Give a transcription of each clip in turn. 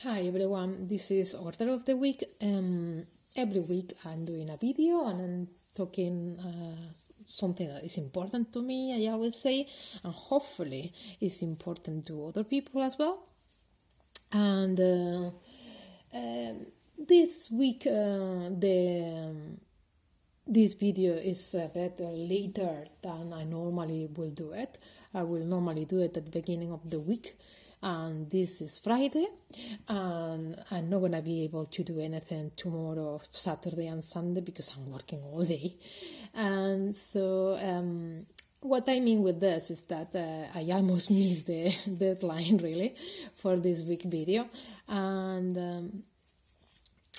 Hi everyone, this is Order of the Week. Every week I'm doing a video and I'm talking something that is important to me, I always say, and hopefully it's important to other people as well. And this week, this video is a bit later than I normally will do it. I will normally do it at the beginning of the week, and this is Friday, and I'm not going to be able to do anything tomorrow, Saturday and Sunday, because I'm working all day. And so what I mean with this is that I almost missed the deadline, really, for this week video.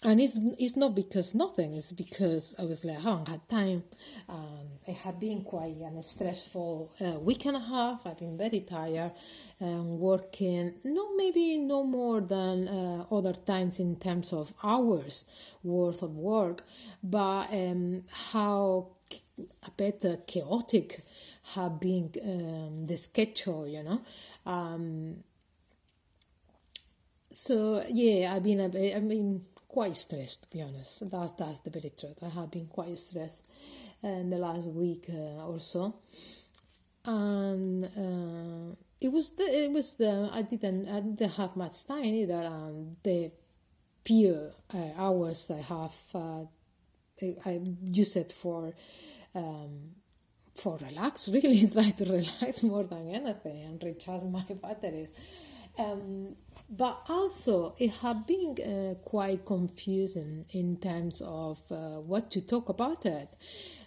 And it's not because nothing, it's because obviously I haven't had time. It had been quite a stressful week and a half. I've been very tired, working maybe no more than other times in terms of hours worth of work, but how a bit chaotic have been the schedule, So yeah, I've been quite stressed, to be honest. That's the very truth. I have been quite stressed in the last week or so, and I didn't have much time either. The few hours I have, I use it for relax. Really, try to relax more than anything and recharge my batteries. But also, it had been quite confusing in terms of what to talk about it.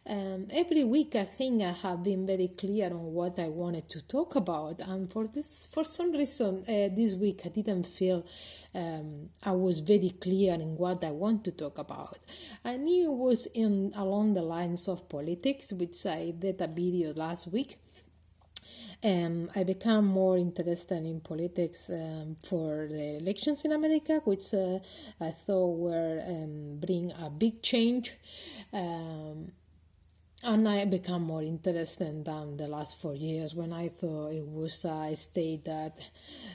Every week, I think I have been very clear on what I wanted to talk about, and for some reason, this week I didn't feel I was very clear in what I want to talk about. I knew it was along the lines of politics, which I did a video last week. I became more interested in politics for the elections in America, which I thought were bring a big change. And I became more interested than the last 4 years, when I thought it was a state that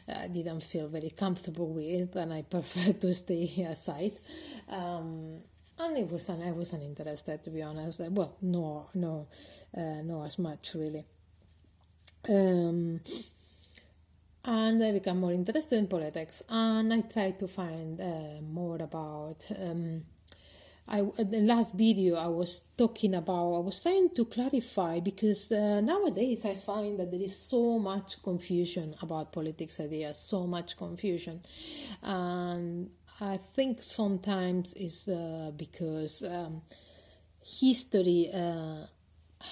I didn't feel very comfortable with, and I preferred to stay aside. And I wasn't interested, to be honest. Well, no, as much really. And I became more interested in politics, and I tried to find more about. The last video I was trying to clarify, because nowadays I find that there is so much confusion about politics ideas, so much confusion, and I think sometimes it's because history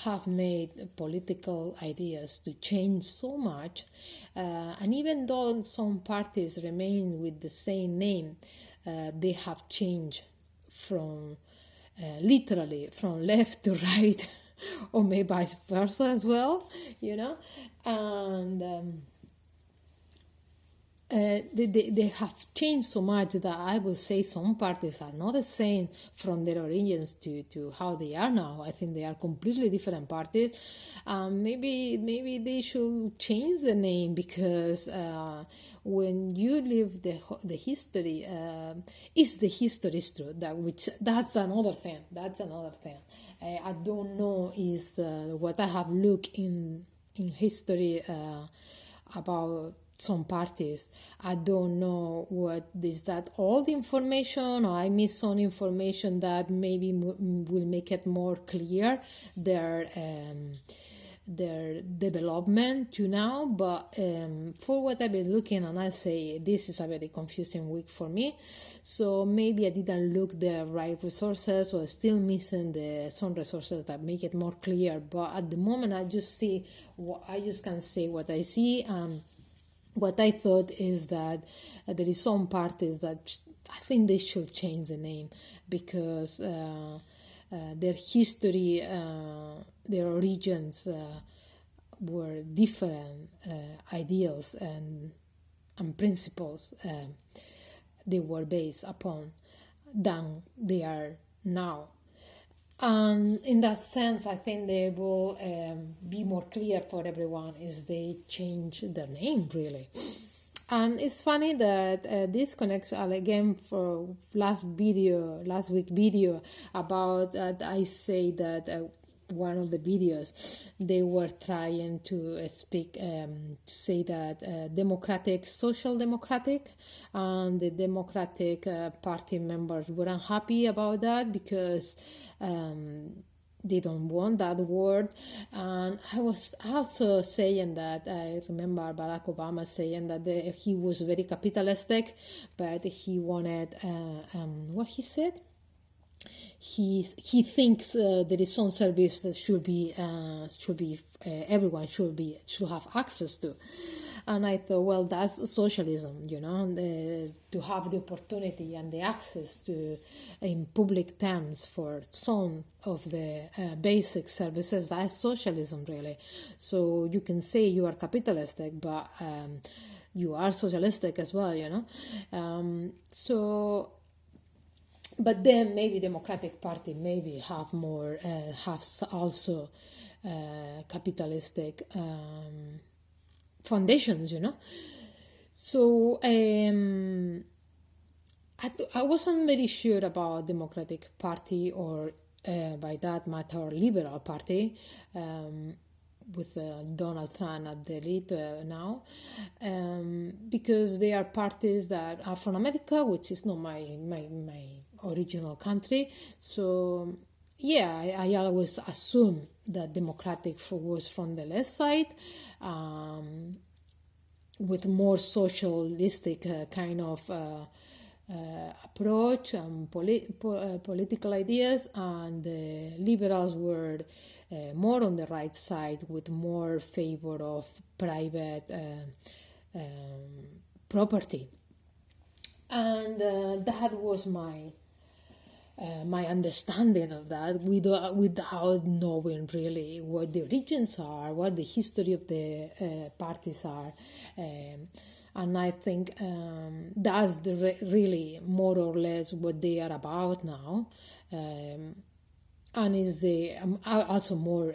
have made political ideas to change so much, and even though some parties remain with the same name, they have changed from literally from left to right, or maybe vice versa as well, and they have changed so much that I would say some parties are not the same from their origins to how they are now. I think they are completely different parties. Maybe they should change the name, because when you live the history, is the history true? That's another thing. I don't know is what I have looked in history about some parties. I don't know what is that old information, or I miss some information that maybe will make it more clear their development to now. But for what I've been looking, and I say this is a very confusing week for me, so maybe I didn't look the right resources, or still missing some resources that make it more clear. But at the moment, I just can say what I see. What I thought is that there is some parties that I think they should change the name, because their history, their origins were different ideals and principles they were based upon than they are now. And in that sense, I think they will be more clear for everyone if they change their name, really. And it's funny that this connects again for last week video about that. I say that one of the videos they were trying to speak to say that social democratic, and the Democratic Party members weren't happy about that because they don't want that word. And I was also saying that I remember Barack Obama saying that he was very capitalistic, but he wanted what he said. He thinks there is some service that should be everyone should have access to. And I thought, well, that's socialism, to have the opportunity and the access to, in public terms, for some of the basic services. That's socialism, really. So you can say you are capitalistic, but you are socialistic as well, But then maybe Democratic Party maybe have more, have also capitalistic foundations, So I wasn't very sure about Democratic Party or by that matter Liberal Party with Donald Trump at the lead now, because they are parties that are from America, which is not my original country. So yeah, I always assume that Democratic was from the left side, with more socialistic kind of approach and political ideas, and the liberals were more on the right side with more favor of private property. And that was my understanding of that, without knowing really what the origins are, what the history of the parties are. And I think that's really more or less what they are about now. And is also more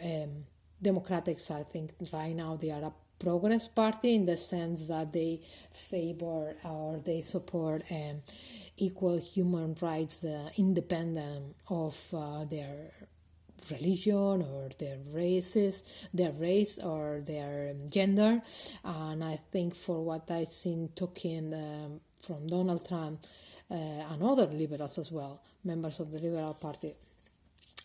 Democrats, I think, right now they are a progress party in the sense that they favor or they support equal human rights independent of their religion or their race or their gender. And I think for what I've seen talking from Donald Trump and other liberals as well, members of the Liberal Party,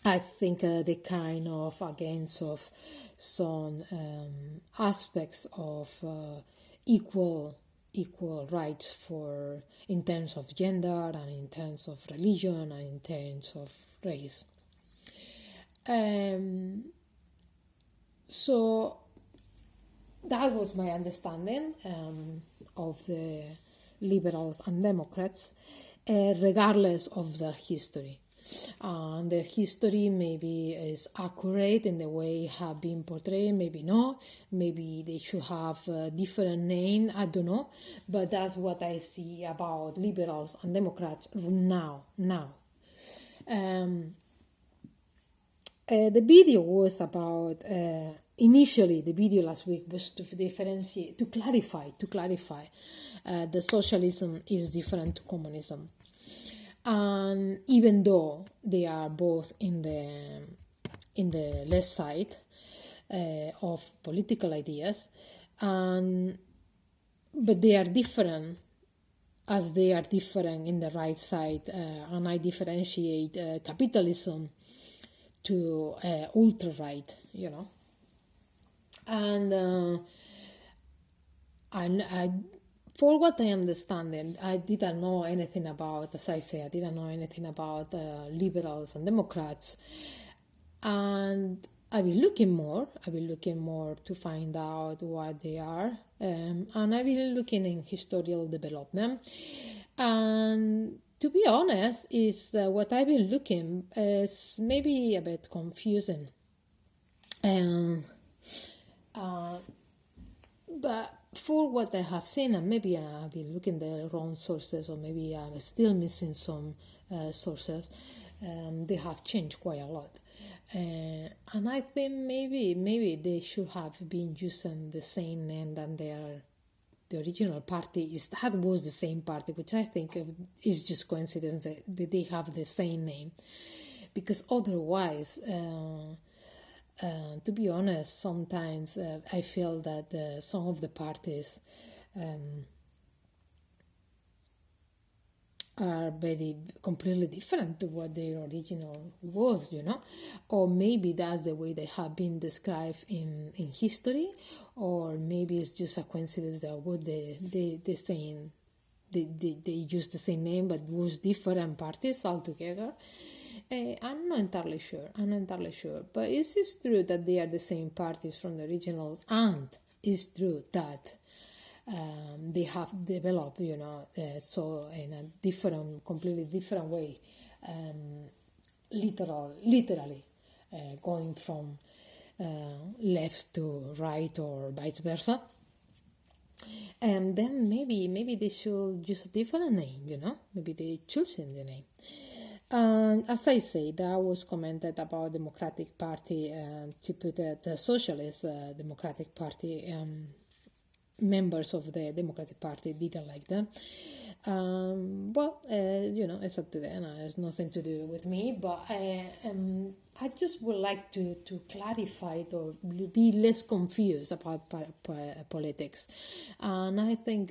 I think they kind of against of some aspects of equal rights for in terms of gender and in terms of religion and in terms of race. So that was my understanding of the liberals and Democrats, regardless of their history. Their history maybe is accurate in the way it have been portrayed, maybe not. Maybe they should have a different name, I don't know. But that's what I see about liberals and Democrats now. The video was about, initially the video last week was to differentiate, to clarify that socialism is different to communism. And even though they are both in the left side of political ideas, but they are different as they are different in the right side, and I differentiate capitalism to ultra-right, and I, for what I understand, I didn't know anything about, as I say, I didn't know anything about liberals and Democrats, and I've been looking more to find out what they are, and I've been looking in historical development, and to be honest, is what I've been looking is maybe a bit confusing, but for what I have seen, and maybe I've been looking the wrong sources, or maybe I'm still missing some sources, they have changed quite a lot. And I think maybe they should have been using the same name than they are the original party that was the same party, which I think is just coincidence that they have the same name, because otherwise, to be honest, sometimes I feel that some of the parties are very completely different to what their original was, or maybe that's the way they have been described in history, or maybe it's just a coincidence that what they saying they use the same name but was different parties altogether. I'm not entirely sure. But it is true that they are the same parties from the originals, and it's true that they have developed, so in a different, completely different way, literally going from left to right or vice versa. And then maybe they should use a different name, maybe they choosing the name. And as I say, there was commented about Democratic Party to put the Socialist Democratic Party. Members of the Democratic Party didn't like them. It's up to them. It has nothing to do with me. But I just would like to clarify it or be less confused about politics. And I think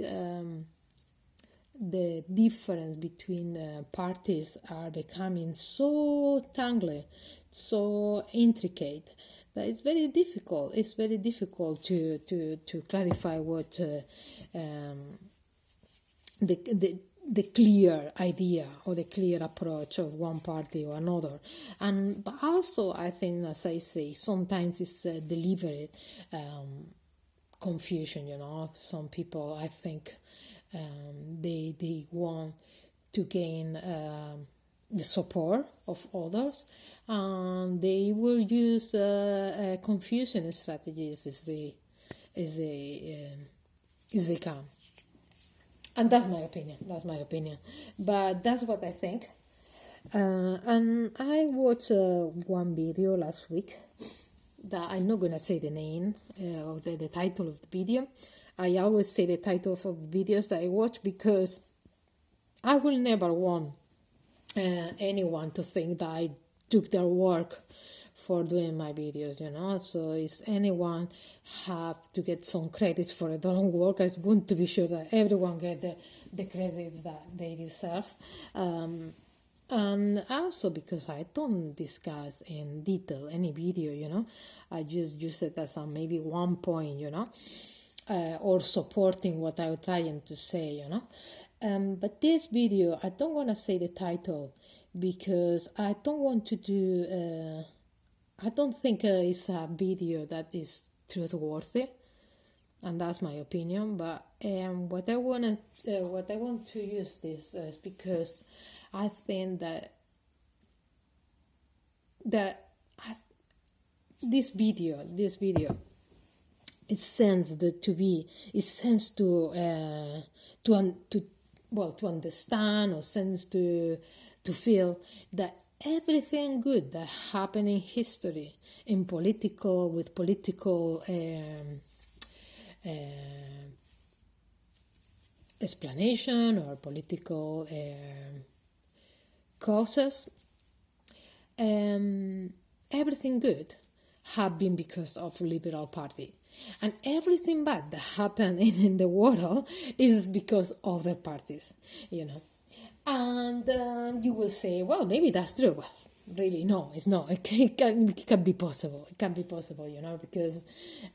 the difference between parties are becoming so tangled, so intricate, that it's very difficult. It's very difficult to clarify what the clear idea or the clear approach of one party or another. But also, I think, as I say, sometimes it's deliberate confusion. Some people, I think, they want to gain the support of others, and they will use confusion strategies as they can. And that's my opinion. But that's what I think. And I watched one video last week that I'm not gonna say the name or the title of the video. I always say the titles of videos that I watch because I will never want anyone to think that I took their work for doing my videos, So if anyone have to get some credits for their own work, I want to be sure that everyone get the credits that they deserve. And also because I don't discuss in detail any video, I just use it as maybe one point, or supporting what I'm trying to say, But this video, I don't want to say the title because I don't want to do, I don't think it's a video that is truthworthy, and that's my opinion. But what I want to use this is because I think that this video it sends to understand, or sense to feel that everything good that happened in history, with political explanation or political causes, everything good have been because of Liberal Party. And everything bad that happened in the world is because of the parties, And you will say, well, maybe that's true. Well, really, no, it's not. It can be possible. It can be possible, because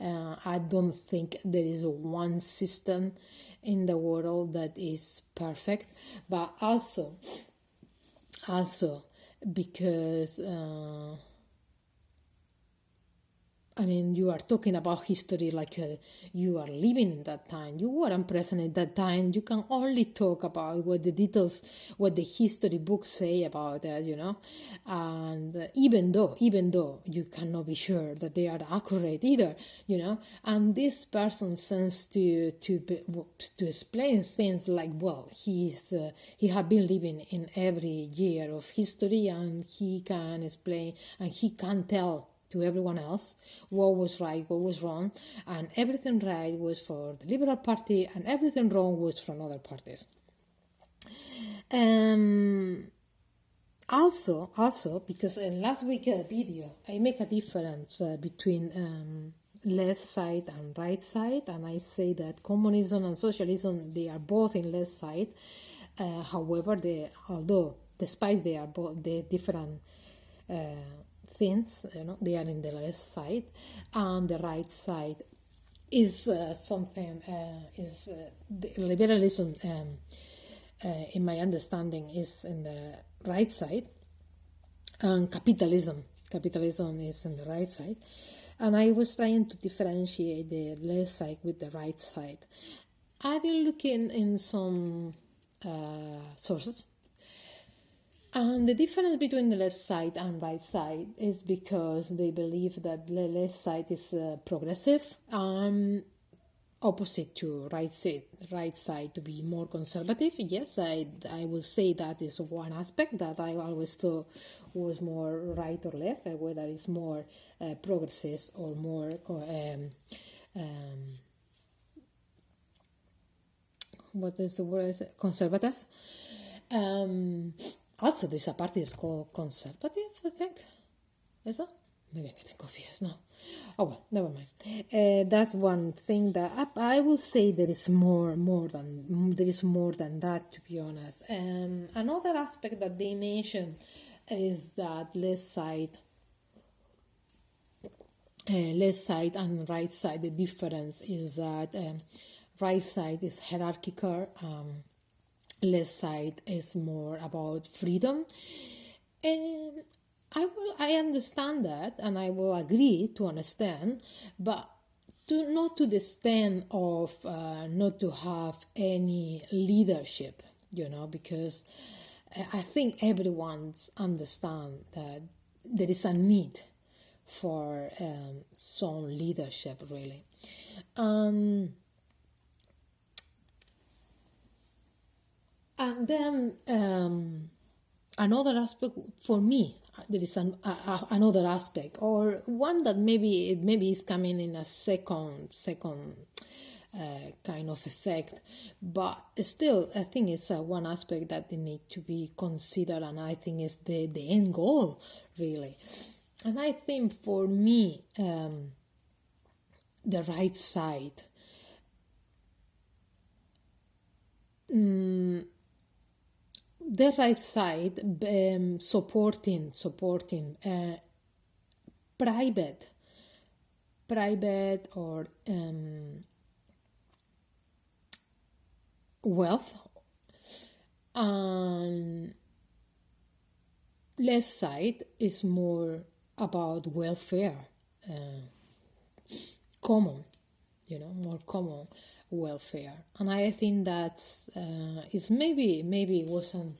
I don't think there is one system in the world that is perfect. But also because you are talking about history like you are living in that time. You weren't present at that time. You can only talk about what the details, what the history books say about that, And even though you cannot be sure that they are accurate either, And this person tends to explain things like, well, he has been living in every year of history, and he can explain and he can tell to everyone else what was right, what was wrong, and everything right was for the Liberal Party and everything wrong was from other parties. Also, because in last week's video, I make a difference between left side and right side, and I say that communism and socialism, they are both in left side. However, although despite they are both the different things, they are in the left side, and the right side is the liberalism. In my understanding, is in the right side, and capitalism is in the right side, and I was trying to differentiate the left side with the right side. I've been looking in some sources, and the difference between the left side and right side is because they believe that the left side is progressive, opposite to right side to be more conservative. Yes, I will say that is one aspect that I always thought was more right or left, whether it's more progressive or more what is the word? Conservative. Also, there's a party is called conservative, I think. Is that? Maybe I'm getting confused now. Oh well, never mind. That's one thing that I will say there is more than that, to be honest. Another aspect that they mention is that left side and right side. The difference is that right side is hierarchical. Left side is more about freedom. I understand that, and I will agree to understand, but not to the extent of not to have any leadership, because I think everyone's understand that there is a need for some leadership, really. And then another aspect for me, there is another aspect, or one that maybe is coming in a second kind of effect, but still I think it's one aspect that they need to be considered, and I think it's the end goal, really. And I think for me, the right side, the right side supporting private or wealth, and left side is more about welfare, common, more common welfare. And I think that is maybe it wasn't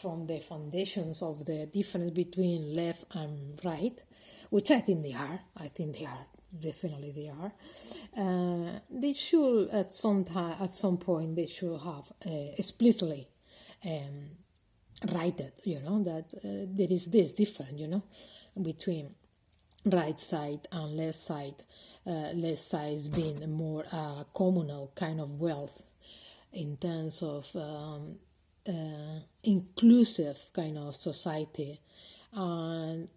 from the foundations of the difference between left and right, which I think they are. Definitely they are. They should at some point they should have explicitly write it, that there is this difference, between right side and left side. Left side being more communal kind of wealth in terms of inclusive kind of society, and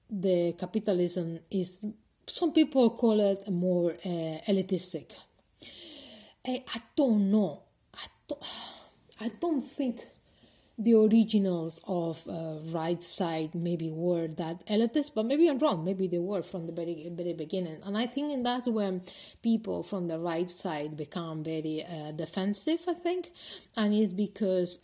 the capitalism is, some people call it more elitistic. I don't know. I don't think the originals of right side maybe were that elitist, but maybe I'm wrong. Maybe they were from the very beginning. And I think that's when people from the right side become very defensive, I think. And it's because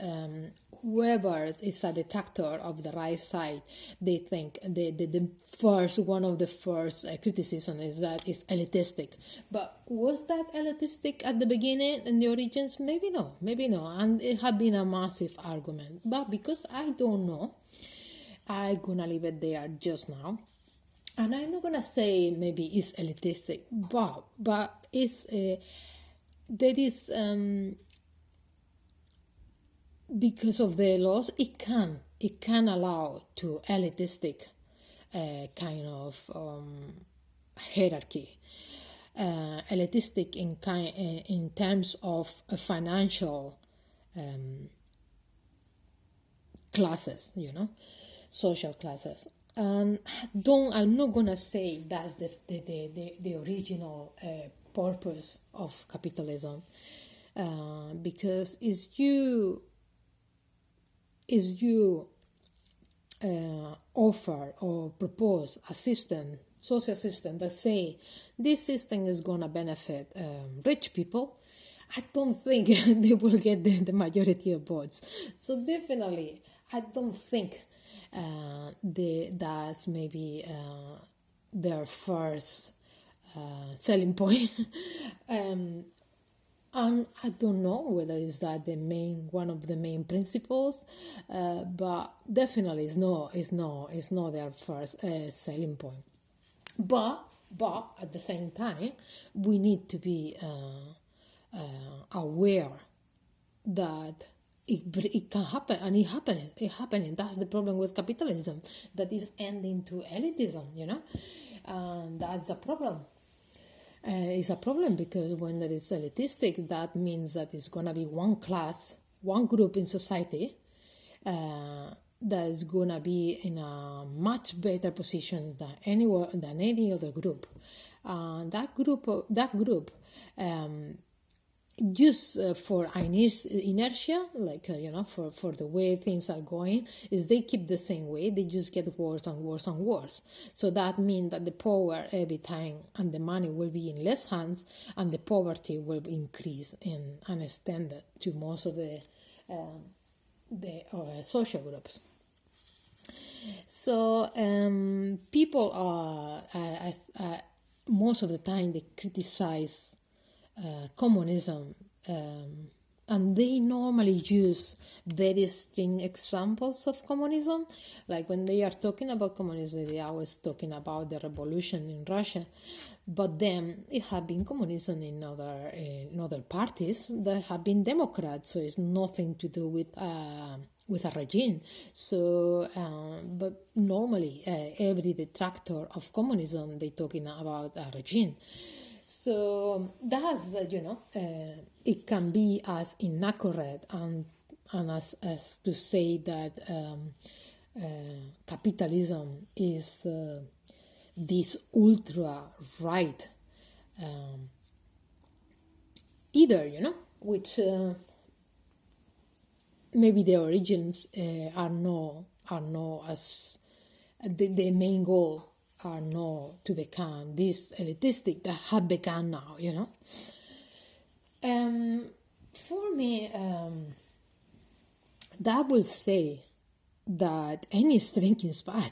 whoever is a detractor of the right side, they think one of the first criticism is that it's elitistic. But was that elitistic at the beginning in the origins? Maybe no. And it had been a massive argument. But because I don't know, I'm gonna leave it there just now. And I'm not gonna say maybe it's elitistic, but it's there is because of the laws, it can allow to elitistic kind of hierarchy, elitistic in terms of financial classes, social classes. And I'm not gonna say that's the original purpose of capitalism, because is you offer or propose a social system that say this system is gonna benefit rich people, I don't think they will get the majority of votes. So definitely, I don't think that's maybe their first selling point. And I don't know whether is that one of the main principles, but definitely it's not their first selling point. But at the same time, we need to be aware that it can happen, and it's happening. That's the problem with capitalism, that is ending to elitism, and that's a problem. It's a problem because when there is elitistic, that means that it's going to be one class, one group in society that is going to be in a much better position than any other group. That group just for inertia, like for the way things are going, is they keep the same way. They just get worse and worse and worse. So that means that the power every time and the money will be in less hands, and the poverty will increase and extend to most of the social groups. So people are most of the time they criticize communism, and they normally use very extreme examples of communism. Like when they are talking about communism, they are always talking about the revolution in Russia, but then it have been communism in other parties that have been Democrats, so it's nothing to do with a regime. So, but normally every detractor of communism, they talking about a regime. So that's, it can be as inaccurate and as to say that capitalism is this ultra right, either, which maybe the origins are no as the main goal are not to become this elitistic that have become now, For me, that will say that any strength is bad.